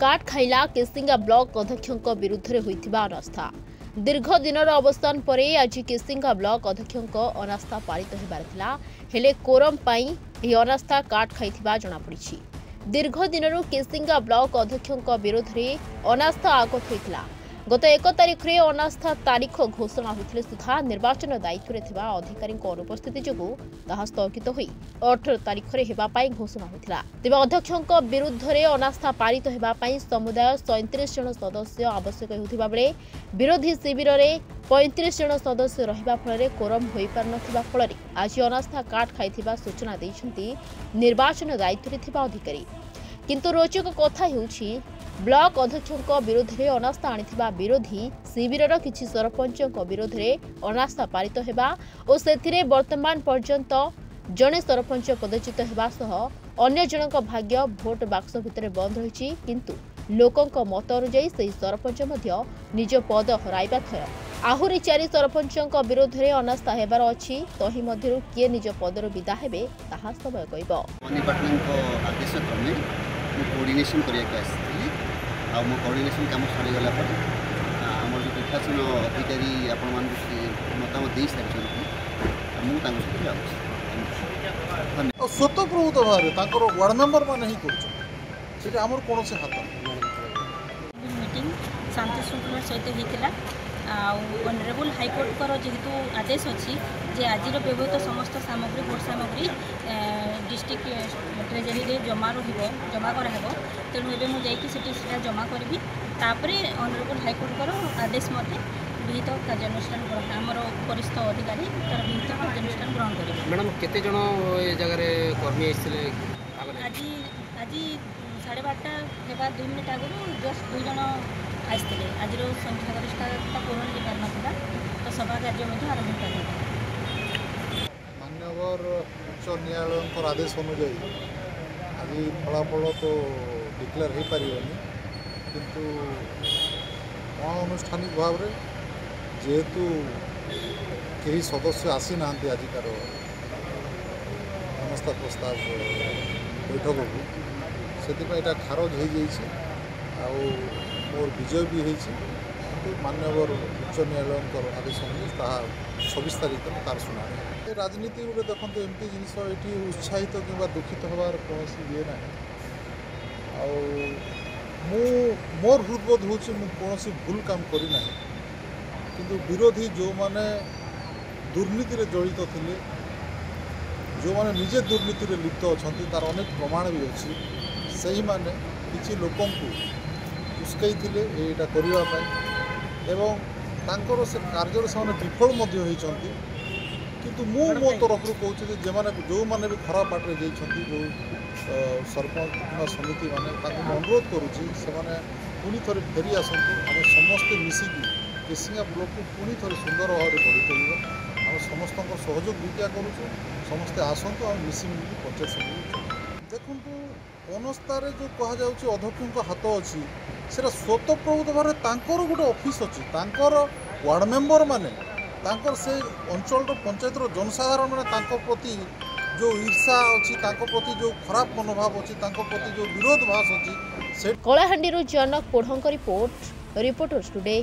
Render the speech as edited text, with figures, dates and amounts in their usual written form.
काट खाइला केसिंगा ब्लॉक अध्यक्षों विरुद्ध में होइथिबा अनास्था दीर्घ दिनर अवसान पर आज केसिंगा ब्लॉक अध्यक्षों अनास्था पारित होबार थिला हेले कोरम पाई एही अनास्था काट खाइथिबा जणा पड़िछि। दीर्घ दिनरू केसिंगा ब्लॉक अध्यक्षों विरोध में अनास्था आगत होइथिला। गत 1 तारिख में अनास्था तारीख घोषणा होते सुधा निर्वाचन दायित्व में थिबा अधिकारी अनुपस्थिति जोगु ताहा स्थगित होई 18 तारिख में हेबापाई घोषणा होइथिला। तेबे अध्यक्षों विरुद्ध में अनास्था पारित हेबापाई समुदाय 37 जन सदस्य आवश्यक होथिबा बेले विरोधी शिविर में 35 जन सदस्य रहिबा फल कोरम होई पार नथिबा फल आज अनास्था काट खाइथिबा सूचना दैछंती निर्वाचन दायित्व में थिबा अधिकारी। किंतु रोचक कथा हेउछि ब्लॉक अध्यक्षों विरोध में अनास्था आनिथिबा विरोधी शिविर किछि सरपंचों विरोध में अनास्था पारित हेबा और सेथिरे वर्तमान पर्यंत जड़े सरपंच पदच्युत हेबा सह अन्य जनक भाग्य भोट बाक्स भितर बंद रही किंतु लोकों मत अनुଯାयी से सरपंच मध्य निज पद हराइबा थय आहुरी 4 सरपंचों विरोध में अनास्था हेबार अछि तहि मध्यरु किए निज पदर विदा हेबे ताहा समय कहब। कोऑर्डिनेशन आ मो कोऑर्डिनेशन काम सरीगला पर आम जो प्रशासन अधिकारी आपण मान मतामत दे सारी स्वतःप्रभुत भाव वार्ड मेंबर मान ही कर कौन से हाथ मीटिंग शांति श्रृंखला सहित होता ऑनरेबल हाईकोर्ट जेहेतु आदेश अच्छी जे आज व्यवहित समस्त सामग्री भोट सामग्री डिस्ट्रिक्ट ट्रेजरी रे जमा कराब तेणु एवं मुझे जमा करी ऑनरेबल हाईकोर्ट आदेश मत विहित कार्यानुष्ठान ग्रहण आमर वरिष्ठ अधिकारी तार विहित कार्यानुष्ठान ग्रहण करेंगे। मैडम केते जन ए जगह कर्मी आज 12:30 हेबा 2 मिनिट आगु जस्ट 2 जन आसते आज संख्यागरिष्ठता पूरण हो पार ना तो सभा कार्य आरंभ कर मान्यवर उच्च न्यायालय आदेश अनुजाई आज फलाफल तो डिक्लेयर हो पार किंतु अनानुष्ठानिक भाव में जेहेतु कई सदस्य आसी ना आजिकार अनास्था प्रस्ताव बैठक को से खारज हो जाइए मोर विजय भी होती मान्यवर उच्च न्यायालय आदेश अनुसार 26 तारीख तार शुणाणी राजनीति गोटे देखते एमती जिनस ये उत्साहित कि दुखित हबार कौन ये ना मोर हृदबोध हूँ कौन भूल काम करना किंतु विरोधी जो माने दुर्नीति जड़ित थे जो माने निजे दुर्नीति लिप्त अच्छा तार अनेक प्रमाण भी अच्छी से माने किसी लोक उस्कई यहाँ करने से कार्य से विफल होती किंतु मो तरफ कहूँ जो मैंने भी खराब बाटे जाइए जो सरपंच समिति मैंने अनुरोध करुँची से पुणी थे फेरी आसतु आम समस्ते मिसिकी केसिंगा ब्लॉक को पुणी थे सुंदर भाव में बढ़ी चलवा आम समस्त सहयोग विद्या करुँ समस्ते आसतु आम मिसिमिल पंचायत समिति देखु अनास्थार जो कहुच्छे अध्यक्षों हाथ अच्छी से स्वतःप्रभुत भाव गोटे ऑफिस अच्छी वार्ड मेंबर माने से अंचल पंचायत जनसाधारण मैंने प्रति जो ईर्षा अच्छी प्रति जो खराब मनोभाव अच्छी प्रति जो विरोध भाष अच्छी कलाहांडी जनक पोढ़ रिपोर्टर्स टुडे।